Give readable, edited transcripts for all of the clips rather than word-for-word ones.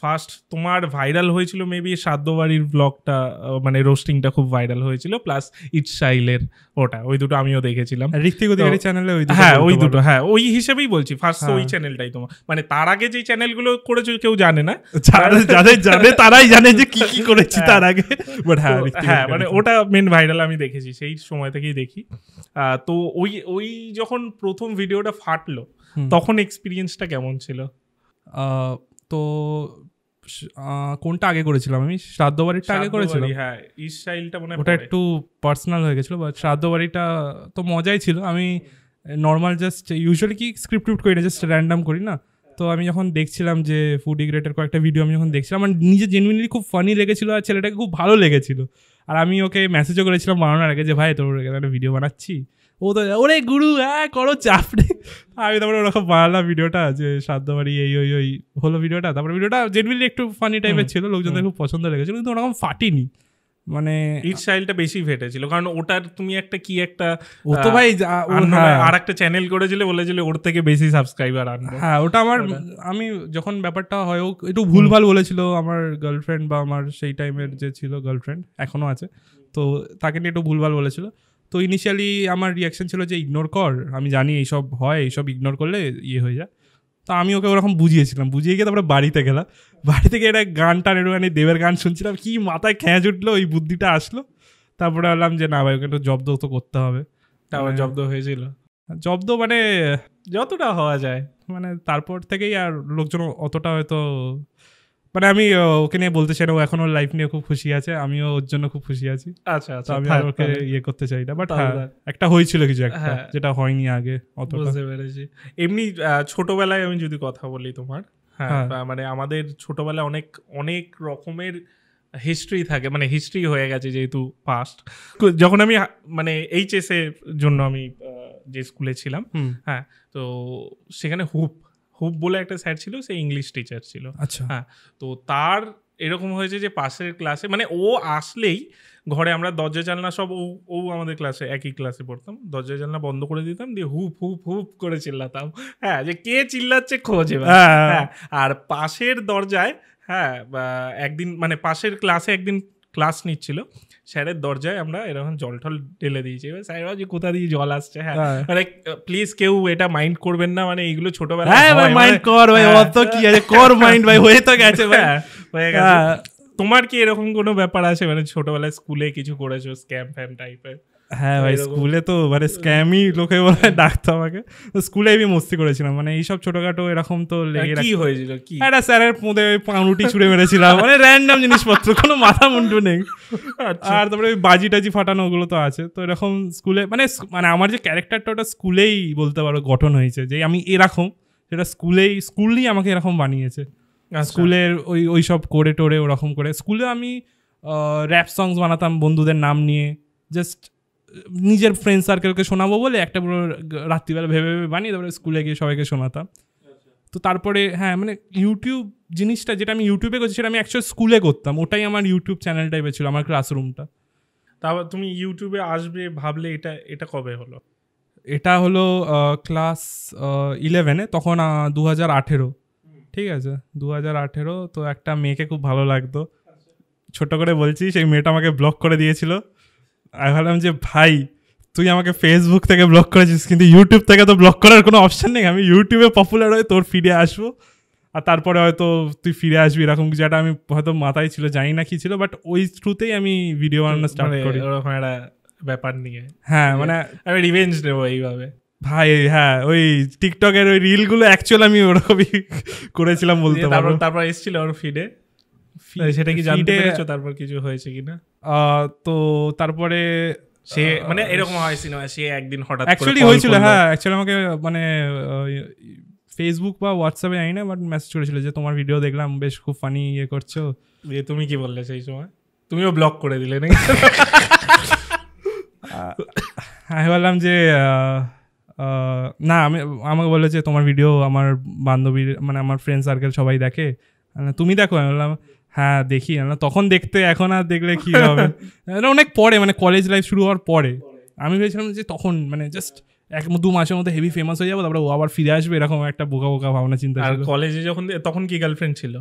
First তোমার viral হয়েছিল maybe সাদ্যবাড়ির ব্লগটা, মানে রোস্টিংটা খুব ভাইরাল হয়েছিল, প্লাস ইটসাইলের ওটা, ওই দুটো আমিও দেখেছিলাম ঋত্বিক অধিকারী চ্যানেলে। হ্যাঁ ওই দুটো, হ্যাঁ ওই হিসেবেই বলছি, ফার্স্ট ওই চ্যানেলটাই তোমার, মানে তার আগে যে চ্যানেলগুলো করেছো কেউ জানে না, যাদের জানে তারাই জানে যে কি কি করেছি তার আগে। বাট হ্যাঁ মানে ওটা মেন ভাইরাল আমি দেখেছি, সেই সময় থেকেই দেখি। তো ওই যখন প্রথম ভিডিওটা ফাটলো তখন এক্সপিরিয়েন্সটা কেমন ছিল? তো কোনটা আগে করেছিলাম আমি? শ্রাদ্ধবাড়িটা আগে করেছিলাম। হ্যাঁ ইসরাইলটা মনে হয় ওটা একটু পার্সোনাল হয়ে গেছিলো, বাট শ্রাদ্ধবাড়িটা তো মজাই ছিল। আমি নর্মাল জাস্ট ইউজুয়ালি কি স্ক্রিপ্ট করি না, জাস্ট র্যান্ডাম করি না। তো আমি যখন দেখছিলাম যে ফুড ইগ্রেটের কয়েকটা ভিডিও আমি যখন দেখছিলাম, আমার নিজে জেনুইনলি খুব ফানি লেগেছিলো আর ছেলেটাকে খুব ভালো লেগেছিলো। আর আমি ওকে মেসেজও করেছিলাম বানানোর আগে যে ভাই তোর একটা ভিডিও বানাচ্ছি। ও তো ওরে গুরু হ্যাঁ করো চাপ নেই। আমি তারপরে ওরকম বানালাম ভিডিওটা যে সাধ্যবাড়ি এই ওই ওই হলো ভিডিওটা। তারপরে ভিডিওটা জেনুইনলি একটু ফানি টাইপের ছিল, লোকজনদের খুব পছন্দ লেগেছিল, কিন্তু ওরকম ফাটিনি। মানে ইটসাইলটা বেশি ফেটেছিল কারণ ওটার তুমি একটা কি একটা ও তো ভাই আর একটা চ্যানেল করেছিলে, বলেছিল ওর থেকে বেশি সাবস্ক্রাইবার আনবে। হ্যাঁ ওটা আমার, আমি যখন ব্যাপারটা হয় ও একটু ভুলভাল বলেছিল আমার গার্লফ্রেন্ড বা আমার সেই টাইমের যে ছিল গার্লফ্রেন্ড, এখনও আছে, তো তাকে নিয়ে একটু ভুলভাল বলেছিল। তো ইনিশিয়ালি আমার রিয়াকশন ছিল যে ইগনোর কর, আমি জানি এইসব হয়, এইসব ইগনোর করলে ইয়ে হয়ে যায়। তো আমি ওকে ওরকম বুঝিয়েছিলাম, বুঝিয়ে গিয়ে তারপরে বাড়িতে গেলাম। বাড়ি থেকে একটা গানটার একটুখানি দেবের গান শুনছিলাম, কি মাথায় খেঁচ উঠলো, ওই বুদ্ধিটা আসলো। তারপরে বললাম যে না ভাই ওকে একটু জব্দ তো করতে হবে। তারপর জব্দ হয়েছিল? জব্দ মানে যতটা হওয়া যায়, মানে তারপর থেকেই আর লোকজন অতটা হয়তো, মানে আমি ওকে নিয়ে বলতে চাই না, ও এখন ওর লাইফ নিয়ে খুব খুশি আছে, আমিও ওর জন্য খুব খুশি আছি। আচ্ছা আচ্ছা, আমি আর ওকে ইয়ে করতে চাই না, বাট একটা হয়েছিল কিছু একটা যেটা হয়নি আগে অতটা। বুঝতে পেরেছি। এমনি ছোটবেলায় আমি যদি কথা বলি তোমার, হ্যাঁ মানে আমাদের ছোটবেলায় অনেক অনেক রকমের হিস্ট্রি থাকে, মানে হিস্ট্রি হয়ে গেছে যেহেতু পাস্ট। যখন আমি মানে এইচএস এর জন্য আমি যে স্কুলে ছিলাম, হ্যাঁ তো সেখানে হুপ বলে একটা স্যার ছিল, সে ইংলিশ টিচার ছিল। আচ্ছা হ্যাঁ, তো তার এরকম হয়েছে যে পাশের ক্লাসে, মানে ও আসলেই ঘরে আমরা দরজা জানলা সব, ও আমাদের ক্লাসে একই ক্লাসে পড়তাম, দরজা জানলা বন্ধ করে দিতাম, দিয়ে হুপ হুপ হুপ করে চিল্লাতাম, হ্যাঁ যে কে চিল্লাচ্ছে খোঁজে। হ্যাঁ, আর পাশের দরজায়, হ্যাঁ একদিন মানে পাশের ক্লাসে একদিন ক্লাস নিচ্ছিল, স্যারের দরজায় আমরা এরকম জল টল ঢেলে দিয়েছি। এবার স্যার যে কোথা দিয়ে জল আসছে, হ্যাঁ মানে প্লিজ কেউ এটা মাইন্ড করবেন না, মানে এইগুলো ছোটবেলায় মাইন্ড কর ভাই, অত কি আছে, কর মাইন্ড ভাই, হয়ে তো গেছে ভাই, হয়ে গেছে। তোমার কি এরকম কোনো ব্যাপার আছে মানে ছোটবেলায় স্কুলে কিছু করেছো স্ক্যাম ফ্যাম টাইপের? হ্যাঁ ভাই স্কুলে তো মানে স্ক্যামই লোকে বলে ডাকতো আমাকে। স্কুলে আমি মস্তি করেছিলাম, মানে এইসব ছোটখাটো এরকম তো লেগে। কি হয়েছিল? কি একটা স্যারের মধ্যে পাউরুটি ছুঁড়ে মেরেছিলাম, মানে র্যান্ডম জিনিসপত্র, কোনো মাথা মুন্ডু নেই। আর তারপরে বাজি টাজি ফাটানো ওগুলো তো আছে। তো এরকম স্কুলে মানে আমার যে ক্যারেক্টারটা ওটা স্কুলেই বলতে পারো গঠন হয়েছে, যে আমি এরকম, সেটা স্কুলই আমাকে এরকম বানিয়েছে। স্কুলের ওই সব করে টোরে ওরকম করে স্কুলে আমি র্যাপ সংস বানাতাম বন্ধুদের নাম নিয়ে, জাস্ট নিজের ফ্রেন্ড সার্কেলকে শোনাবো বলে একটা পুরো রাত্রিবেলা ভেবে বানিয়ে তারপরে স্কুলে গিয়ে সবাইকে শোনাতাম। তো তারপরে হ্যাঁ মানে ইউটিউব জিনিসটা যেটা আমি ইউটিউবে করছি সেটা আমি অ্যাকচুয়ালি স্কুলে করতাম, ওটাই আমার ইউটিউব চ্যানেল টাইপের ছিল, আমার ক্লাসরুমটা। তারপর তুমি ইউটিউবে আসবে ভাবলে এটা কবে হলো? এটা হলো ক্লাস 11-এ, তখন 2018, ঠিক আছে 2018। তো একটা মেয়েকে খুব ভালো লাগতো, ছোট করে বলছি, সেই মেয়েটা আমাকে ব্লক করে দিয়েছিল। আমি ভাবলাম যে ভাই তুই আমাকে ফেসবুক থেকে ব্লক করেছিস, কিন্তু ইউটিউব থেকে তো ব্লক করার কোনো অপশান নেই, আমি ইউটিউবে পপুলার হয়ে তোর ফিরে আসবো, আর তারপরে হয়তো তুই ফিরে আসবি, এরকম কিছু একটা আমি হয়তো মাথায় ছিল, জানি না কি ছিল, বাট ওই থ্রুতেই আমি ভিডিও বানানো স্টার্ট করি ওরকম একটা ব্যাপার নিয়ে। হ্যাঁ মানে আমি রিভেঞ্জ নেবো এইভাবে ভাই। হ্যাঁ ওই টিকটকের ওই রিলগুলো অ্যাকচুয়ালি আমি ওরকমই করেছিলাম বলতে পারবো। তারপর এসেছিল ওর ফিডে, সেটা কি জানতে পেরেছো তারপর কিছু হয়েছে কিনা? তো তারপরে সে মানে এরকম হয় সিনেমা, সে একদিন হঠাৎ অ্যাকচুয়ালি হয়েছিল, হ্যাঁ অ্যাকচুয়ালি আমাকে মানে ফেসবুক বা হোয়াটসঅ্যাপে জানি না, বাট মেসেজ করেছিল যে তোমার ভিডিও দেখলাম, বেশ খুব ফানি ইয়ে করছো। তুমি কি বললে সেই সময়? তুমিও ব্লক করে দিলে নাকি? আমি বললাম যে না, আমাকে বললো যে তোমার ভিডিও আমার বান্ধবীর মানে আমার ফ্রেন্ড সার্কেল সবাই দেখে, তুমি দেখো? আমি বললাম হ্যাঁ দেখি। তখন দেখতে, এখন আর দেখলে কি হবে, অনেক পরে, মানে কলেজ লাইফ শুরু হওয়ার পরে। আমি ভেবেছিলাম যে তখন মানে জাস্ট 1-2 মাসের মধ্যে হেভি ফেমাস হয়ে যাবো, তারপরে ও আবার ফিরে আসবে, এরকম একটা বোকা ভাবনা চিন্তা। আর কলেজে যখন, তখন কি গার্লফ্রেন্ড ছিল?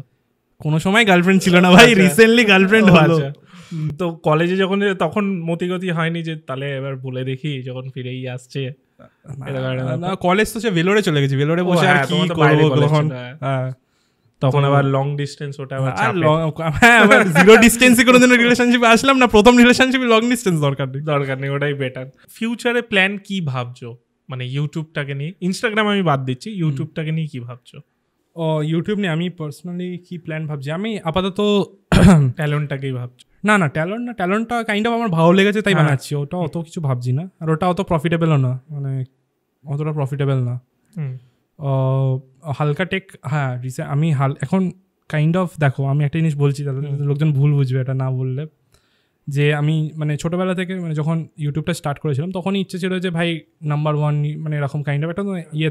কোনো সময় গার্লফ্রেন্ড ছিল না ভাই, রিসেন্টলি গার্লফ্রেন্ড হলো। তো কলেজে যখন তখন মতিগতি হয়নি যে তাহলে এবার বলে দেখি যখন ফিরেই আসছে? কলেজ তো সে ভেলোরে চলে গেছি, ভেলোরে বসে আর কি করবো তখন। তখন আবার লং ডিস্টেন্স, ওটা আবার জিরো ডিস্টেন্সে কোনোদিন রিলেশনশিপে আসলাম না, প্রথম রিলেশনশিপে লং ডিস্টেন্স দরকার নেই, ওটাই বেটার। ফিউচারে প্ল্যান কি ভাবছো, মানে ইউটিউবটাকে নিয়ে? ইনস্টাগ্রাম আমি বাদ দিচ্ছি, ইউটিউবটাকে নিয়ে কি ভাবছো? ও ইউটিউব নিয়ে আমি পার্সোনালি কি প্ল্যান ভাবছি, আমি আপাতত ট্যালেন্টটাকেই ভাবছো? না ট্যালেন্টটা কাইন্ড অফ আমার ভালো লেগেছে তাই বানাচ্ছি, ওটা অত কিছু ভাবছি না। আর ওটা অত প্রফিটেবলও না, মানে অতটা প্রফিটেবল না। হালকা টেক, হ্যাঁ আমি এখন কাইন্ড অফ, দেখো আমি একটা জিনিস বলছি, লোকজন ভুল বুঝবে এটা না বললে, যে আমি মানে ছোটোবেলা থেকে মানে যখন ইউটিউবটা স্টার্ট করেছিলাম তখনই ইচ্ছে ছিল যে ভাই নাম্বার 1, মানে এরকম কাইন্ড অফ একটা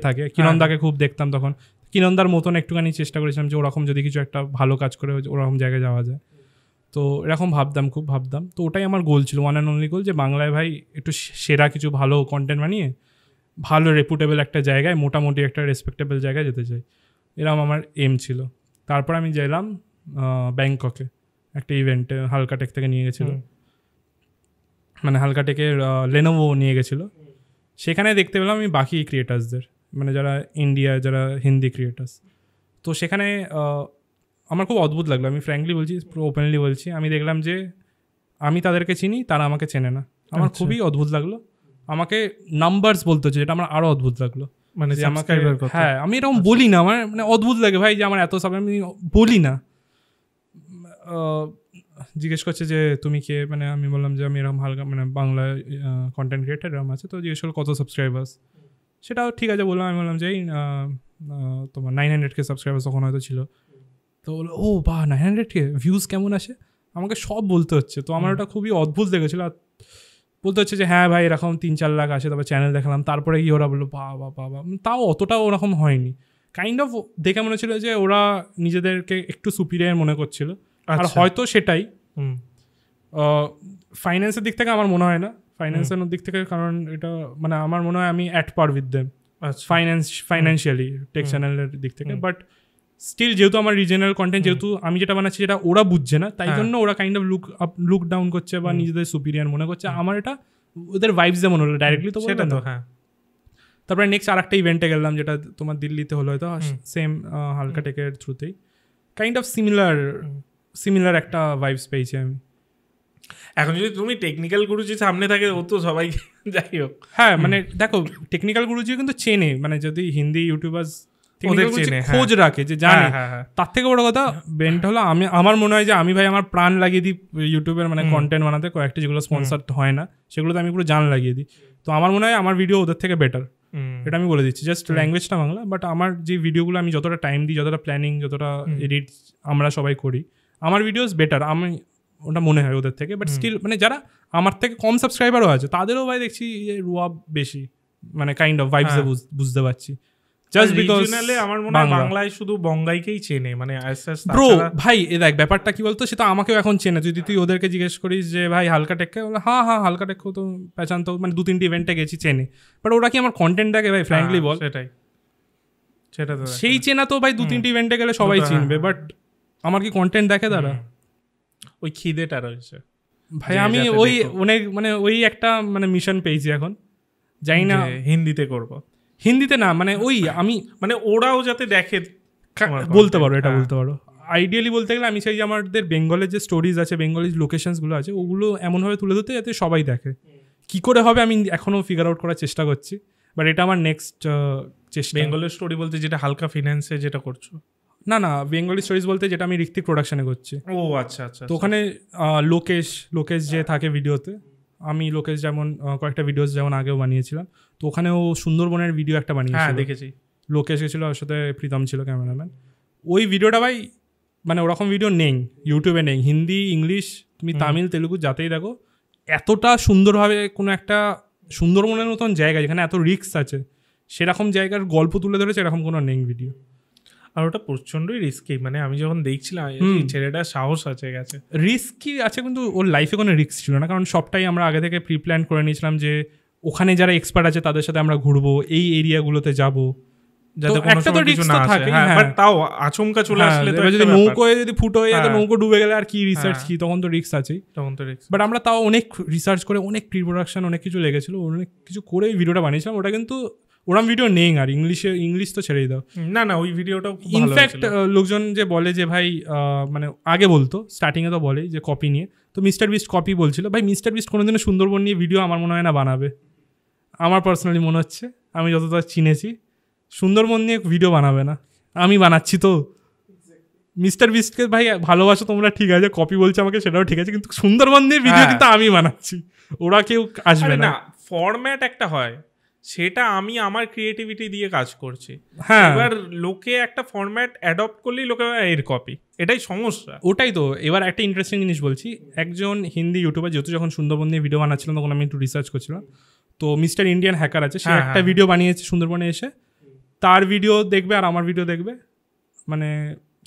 থাকে। কিরণদাকে খুব দেখতাম তখন, কিরণদার মতন একটুখানি চেষ্টা করেছিলাম যে ওরকম যদি কিছু একটা ভালো কাজ করে ওরকম জায়গায় যাওয়া যায়, তো এরকম খুব ভাবতাম। তো ওটাই আমার গোল ছিল, ওয়ান অ্যান্ড অনলি গোল, যে বাংলায় ভাই একটু সেরা কিছু ভালো কন্টেন্ট বানিয়ে ভালো রেপুটেবল একটা জায়গায়, মোটামুটি একটা রেসপেক্টেবল জায়গায় যেতে চাই, এরকম আমার এম ছিল। তারপর আমি গেলাম ব্যাংককে একটা ইভেন্টে, হালকা টেক থেকে নিয়ে গেছিলো, মানে হালকা টেকের লেনোভো নিয়ে গেছিলো। সেখানে দেখতে পেলাম আমি বাকি ক্রিয়েটার্সদের, মানে যারা ইন্ডিয়ায় যারা হিন্দি ক্রিয়েটার্স, তো সেখানে আমার খুব অদ্ভুত লাগলো, আমি ফ্র্যাঙ্কলি বলছি, ওপেনলি বলছি, আমি দেখলাম যে আমি তাদেরকে চিনি, তারা আমাকে চেনে না। আমার খুবই অদ্ভুত লাগলো, আমাকে নাম্বারস বলতে হচ্ছে, যেটা আমার আরও অদ্ভুত লাগলো। মানে আমাকে, হ্যাঁ আমি এরকম বলি না, আমার মানে অদ্ভুত লাগে ভাই যে আমার এত সব আমি বলি না। জিজ্ঞেস করছে যে তুমি কে, মানে আমি বললাম যে আমি এরকম হালকা মানে বাংলায় কন্টেন্ট ক্রিয়েটার এরকম আছে, তো জিজ্ঞেস করলো কত সাবস্ক্রাইবার্স, সেটাও ঠিক আছে বললাম। আমি বললাম যে তোমার 900K সাবস্ক্রাইবার্স তখন হয়তো ছিল। তো বললো ও বাহ 900K ভিউজ কেমন আসে, আমাকে সব বলতে হচ্ছে। তো আমার ওটা খুবই অদ্ভুত লেগেছিলো, আর বলতে হচ্ছে যে হ্যাঁ ভাই এরকম 3-4 লাখ আসে। তারপর চ্যানেল দেখালাম, তারপরে গিয়ে ওরা বললো বাবা, তাও অতটাও ওরকম হয়নি। কাইন্ড অফ দেখে মনে হচ্ছিল যে ওরা নিজেদেরকে একটু সুপিরিয়র মনে করছিল, আর হয়তো সেটাই। ফাইন্যান্সের দিক থেকে আমার মনে হয় না, ফাইন্যান্সের দিক থেকে, কারণ এটা মানে আমার মনে হয় আমি at par with them financially tech চ্যানেলের দিক থেকে। বাট স্টিল যেহেতু আমার রিজনাল কন্টেন্ট, যেহেতু আমি যেটা বানাচ্ছি যেটা ওরা বুঝছে না, তাই জন্য ওরা কাইন্ড অফ লুক ডাউন করছে বা নিজেদের সুপিরিয়র মনে করছে। আমার এটা ওদের ভাইবস যেমন হলো ডাইরেক্টলি, তো সেটা তো হ্যাঁ। তারপরে নেক্সট আর একটা ইভেন্টে গেলাম, যেটা তোমার দিল্লিতে হলো, হয়তো সেম হালকা টেকের থ্রুতেই, কাইন্ড অফ সিমিলার একটা ভাইবস পেয়েছি আমি। এখন যদি তুমি টেকনিক্যাল গুরুজি সামনে থাকে, ও তো সবাই যাই হোক, হ্যাঁ মানে দেখো টেকনিক্যাল গুরুজি কিন্তু চেনে, মানে যদি হিন্দি ইউটিউবার্স খোঁজ রাখে যে জানে, তার থেকে বড় কথা বেন্ট হলো আমার মনে হয় যে আমি ভাই আমার প্রাণ লাগিয়ে দিই ইউটিউবের মানে কন্টেন্ট বানাতে, কয়েকটা যেগুলো স্পন্সার হয় না সেগুলোতে আমি পুরো জান লাগিয়ে দিই। তো আমার মনে হয় আমার ভিডিও ওদের থেকে বেটার, এটা আমি বলে দিচ্ছি। জাস্ট ল্যাঙ্গুয়েজটা বাংলা, বাট আমার যে ভিডিওগুলো আমি যতটা টাইম দিই, যতটা প্ল্যানিং, যতটা এডিট আমরা সবাই করি, আমার ভিডিওস বেটার, আমি ওটা মনে হয় ওদের থেকে। বাট স্টিল মানে যারা আমার থেকে কম সাবস্ক্রাইবারও আছে, তাদেরও ভাই দেখছি রুয়াব বেশি, মানে কাইন্ড অফ ভাইবস বুঝতে পারছি। জাস্ট বিকজ আমার মনে হয় বাংলায় শুধু বঙ্গাইকেই চেনে, মানে ব্রো ভাই দেখ ব্যাপারটা কি বলতো, সেটা আমাকেও এখন চেনে। যদি তুই ওদেরকে জিজ্ঞেস করিস যে ভাই হালকা টেককে, হ্যাঁ হালকা টেককেও তো পেছান, তো মানে 2-3টি ইভেন্টে গেছি, চেনে। বাট ওরা কি আমার কন্টেন্ট দেখে ভাই, ফ্র্যাঙ্কলি বল, সেটা তো সেই চেনা তো ভাই 2-3টি ইভেন্টে গেলে সবাই চিনবে, বাট আমার কি কন্টেন্ট দেখে তারা? ওই খিদেটা রয়েছে ভাই। আমি ওই অনেক মানে ওই একটা মানে মিশন পেয়েছি এখন, জানি না হিন্দিতে করব, হিন্দিতে না, মানে ওই আমি মানে ওরাও যাতে দেখে বলতে পারো, এটা বলতে পারো। আইডিয়ালি বলতে গেলে আমি চাই যে আমাদের বেঙ্গলের যে স্টোরিজ আছে, বেঙ্গলের লোকেশনসগুলো আছে, ওগুলো এমনভাবে তুলে ধরতে যাতে সবাই দেখে। কী করে হবে আমি এখনও ফিগার আউট করার চেষ্টা করছি, বাট এটা আমার নেক্সট চেষ্টা। বেঙ্গলের স্টোরি বলতে যেটা হালকা ফিন্যান্সে যেটা করছো? না বেঙ্গলি স্টোরিজ বলতে যেটা আমি ঋত্বিক প্রোডাকশনে করছি। ও আচ্ছা। তো ওখানে লোকেশ যে থাকে ভিডিওতে, আমি লোকেশ যেমন কয়েকটা ভিডিওস যেমন আগেও বানিয়েছিলাম, তো ওখানে ও সুন্দরবনের ভিডিও একটা বানিয়েছিল, দেখেছি। লোকেশ গেছিলো, ওর সাথে প্রীতম ছিল ক্যামেরাম্যান। ওই ভিডিওটা ভাই মানে ওরকম ভিডিও নেই ইউটিউবে, নেই। হিন্দি, ইংলিশ, তুমি তামিল, তেলুগু যাতেই দেখো, এতটা সুন্দরভাবে কোনো একটা সুন্দরবনের মতন জায়গা যেখানে এত রিস্ক আছে, সেরকম জায়গার গল্প তুলে ধরেছে, এরকম কোনো নেই ভিডিও। আর ওটা প্রচণ্ডই রিস্কি, মানে আমি যখন দেখছিলাম ছেলেটার সাহস আছে গেছে। রিস্কি আছে, কিন্তু ওর লাইফে কোনো রিস্ক ছিল না, কারণ সবটাই আমরা আগে থেকে প্রি প্ল্যান করে নিয়েছিলাম যে ওখানে যারা এক্সপার্ট আছে তাদের সাথে আমরা ঘুরবো, এই এরিয়াগুলোতে যাব, যাতে কোনো একটা তো সময় কিছু risk না তো আসে। থাকেই, হ্যাঁ, হ্যাঁ। বাট তাও আচমকা চলে আসলে তো এবার একটা যদি ব্যাপার। নৌকোয় যদি ফুটো হয়ে যায় তো হ্যাঁ। নৌকো ডুবে গেলে আর কি রিসার্চ হ্যাঁ। কি, তখন তো রিস্ক আছেই। তখন তো risk। বাট আমরা তাও অনেক রিসার্চ করে অনেক প্রি প্রোডাকশন অনেক কিছু লেগেছিল, অনেক কিছু করে ভিডিওটা বানিয়েছিলাম। ওটা কিন্তু ওরম ভিডিও নেই আর, ইংলিশ তো ছেড়েই দাও। না না, ওই ভিডিওটাও খুব ভালো ইনফ্যাক্ট হয়েছিল। লোকজন যে বলে যে ভাই মানে আগে বলতো স্টার্টিংয়ে তো বলে যে কপি নিয়ে, তো মিস্টার বিস্ট কপি বলছিল। ভাই মিস্টার বিস্ট কোনোদিনও সুন্দরবন নিয়ে ভিডিও আমার মনে হয় না বানাবে। আমার পার্সোনালি মনে হচ্ছে, আমি যতটা চিনেছি, সুন্দরবন নিয়ে ভিডিও বানাবে না। আমি বানাচ্ছি তো। মিস্টার বিস্টকে ভাই ভালোবাসো তোমরা, ঠিক আছে, কপি বলছে আমাকে সেটাও ঠিক আছে, কিন্তু সুন্দরবন নিয়ে ভিডিও হ্যাঁ। কিন্তু আমি বানাচ্ছি, ওরা কেউ আসবে আরে না। না, ফরম্যাট একটা হয়, সেটা আমি আমার ক্রিয়েটিভিটি দিয়ে কাজ করছি। হ্যাঁ এবার লোকে একটা ফরম্যাট অ্যাডপ্ট করলেই লোকে এর কপি, এটাই সমস্যা। ওটাই তো। এবার একটা ইন্টারেস্টিং জিনিস বলছি, একজন হিন্দি ইউটিউবার, যেহেতু যখন সুন্দরবন নিয়ে ভিডিও বানাচ্ছিলাম তখন আমি একটু রিসার্চ করছিলাম, তো মিস্টার ইন্ডিয়ান হ্যাকার আছে, সে হ্যাঁ, একটা হ্যাঁ। ভিডিও বানিয়েছে সুন্দরবনে এসে, তার ভিডিও দেখবে আর আমার ভিডিও দেখবে, মানে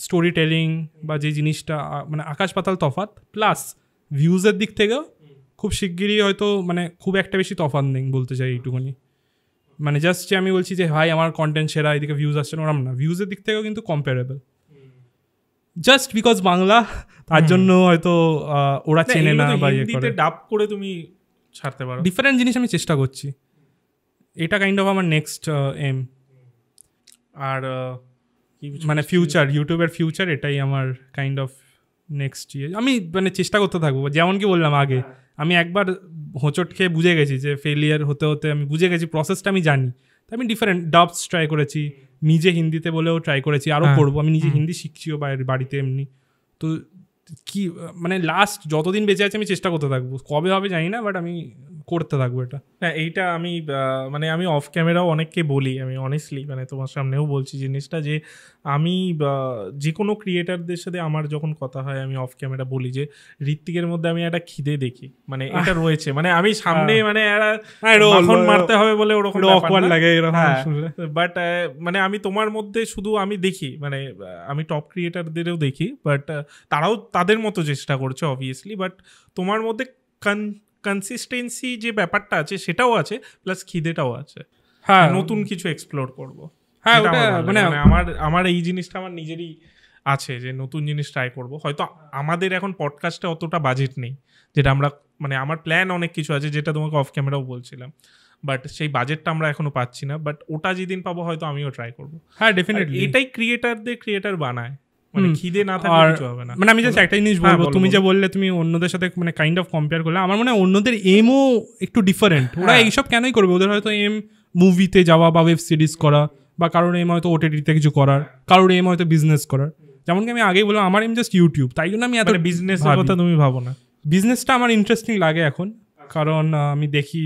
স্টোরি টেলিং বা যে জিনিসটা মানে আকাশ পাতাল তফাৎ, প্লাস ভিউজের দিক থেকেও খুব শিগগিরই হয়তো মানে খুব একটা বেশি তফাৎ নেই বলতে চাই এইটুকুনি। মানে জাস্ট যে আমি বলছি যে ভাই আমার কন্টেন্ট সেরা, এদিকে ভিউজ আসছে না, ওরম না, ভিউজের দিক থেকেও কিন্তু কম্পারেবল। জাস্ট বিকজ বাংলা, তার জন্য হয়তো ওরা চেনে না বা ইয়ে হিন্দিতে করে। ডাব করে তুমি ছাড়তে পারো। ডিফারেন্ট জিনিস আমি চেষ্টা করছি, এটা কাইন্ড অফ আমার নেক্সট এম। আর কি মানে ফিউচার, ইউটিউবের ফিউচার, এটাই আমার কাইন্ড অফ নেক্সট ইয়ে। আমি মানে চেষ্টা করতে থাকবো, যেমন কি বললাম আগে, আমি একবার হোঁচট খেয়ে বুঝে গেছি যে ফেলিয়ার হতে হতে আমি বুঝে গেছি, প্রসেসটা আমি জানি। তো আমি ডিফারেন্ট ডাবস ট্রাই করেছি, নিজে হিন্দিতে বলেও ট্রাই করেছি, আরও হ্যাঁ। করবো। আমি নিজে হিন্দি শিখছিও বাড়িতে এমনি। তো কি মানে লাস্ট যতদিন বেঁচে আছে আমি চেষ্টা করতে থাকবো, কবে হবে জানি না, বাট আমি করতে থাকবো এটা। হ্যাঁ, এইটা আমি মানে আমি অফ ক্যামেরাও অনেককে বলি, আমি অনেস্টলি মানে তোমার সামনেও বলছি জিনিসটা, যে আমি যে কোনো ক্রিয়েটারদের সাথে আমার যখন কথা হয় আমি অফ ক্যামেরা বলি যে ঋত্বিকের মধ্যে আমি একটা খিদে দেখি, মানে এটা রয়েছে, মানে আমি সামনে মানে মাখন মারতে হবে বলে ওরকম অকওয়ার্ড লাগে এরকম শুনলে। বাট মানে আমি তোমার মধ্যে শুধু আমি দেখি, মানে আমি টপ ক্রিয়েটারদেরও দেখি, বাট তারাও তাদের মতো চেষ্টা করছে অবভিয়াসলি, বাট তোমার মধ্যে কনসিস্টেন্সি যে ব্যাপারটা আছে সেটাও আছে, প্লাস খিদেটাও আছে। হ্যাঁ, নতুন কিছু এক্সপ্লোর করব। হ্যাঁ, এটা ওটা আমার ভালো মানে লাগে। আমার এই জিনিসটা আমার নিজেরই আছে যে নতুন জিনিস ট্রাই করব। হয়তো আমাদের এখন পডকাস্টে অতটা বাজেট নেই, যেটা আমরা মানে আমার প্ল্যান অনেক কিছু আছে, যেটা তোমাকে অফ ক্যামেরাও বলছিলাম, বাট সেই বাজেটটা আমরা এখনো পাচ্ছি না। বাট ওটা যেদিন পাবো হয়তো আমিও ট্রাই করবো। হ্যাঁ ডেফিনেটলি, এটাই ক্রিয়েটার বানায়, মানে খিদে না থাকলে কিছু হবে না। মানে আমি জাস্ট একটা জিনিস হ্যাঁ, বলবো, বলো, তুমি বলো। যে বললে তুমি অন্যদের সাথে মানে কাইন্ড অফ কম্পেয়ার করলে, আমার মনে হয় অন্যদের এমও একটু ডিফারেন্ট। ওরা হ্যাঁ। এইসব কেনই করবে, ওদের হয়তো এম মুভিতে যাওয়া বা ওয়েব সিরিজ করা, বা কারোর এম হয়তো ওটিটিতে কিছু করার, কারোর এম হয়তো বিজনেস করার। যেমন কি আমি আগেই বললাম, আমার এম জাস্ট ইউটিউব, তাই জন্য আমি এত বিজনেসের কথা তুমি ভাবো না? বিজনেসটা আমার ইন্টারেস্টিং লাগে এখন, কারণ আমি দেখি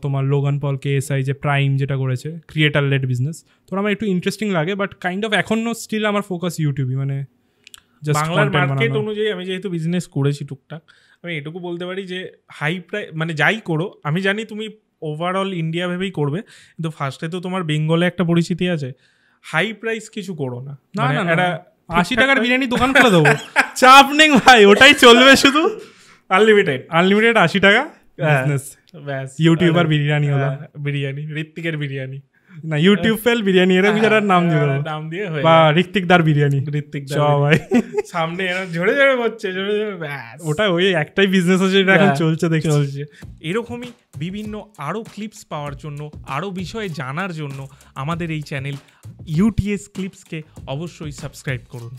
তোমার লোগান পল KSI যে প্রাইম যেটা করেছে ক্রিয়েটার লেড বিজনেস, তো আমার একটু ইন্টারেস্টিং লাগে। বাট কাইন্ড অফ এখনো স্টিল আমার ফোকাস ইউটিউবই, মানে বাংলার মার্কেট অনুযায়ী আমি যেহেতু বিজনেস করেছি টুকটাক, আমি এটুকু বলতে পারি যে হাই প্রাইস মানে যাই করো, আমি জানি তুমি ওভারঅল ইন্ডিয়া ভেবেই করবে, কিন্তু ফার্স্টে তো তোমার বেঙ্গলে একটা পরিচিতি আছে, হাই প্রাইস কিছু করো না। না মানে না না, একটা 80 টাকার বিরিয়ানি দোকান করে দেবো, চাপ নেই ভাই, ওটাই চলবে শুধু, আনলিমিটেড 80 টাকা বিজনেস, ব্যাস ইউটিউবার বিরিয়ানি হলো, বিরিয়ানি, ঋত্বিকের বিরিয়ানি না ইউটিউব ফেল বিরিয়ানি, এর বিচারার নাম দিয়ে দেবো, নাম দিয়ে হয়ে বা ঋত্বিকদার বিরিয়ানি, ঋত্বিকদার ভাই সামনে ঝরে ঝরে হচ্ছে, ঝরে ঝরে ব্যাস। ওটা ওই একটাই বিজনেস আছে যেটা এখন চলছে দেখছি। চলছে এরকমই বিভিন্ন আরও ক্লিপস পাওয়ার জন্য, আরও বিষয়ে জানার জন্য আমাদের এই চ্যানেল UTS ক্লিপসকে অবশ্যই সাবস্ক্রাইব করুন।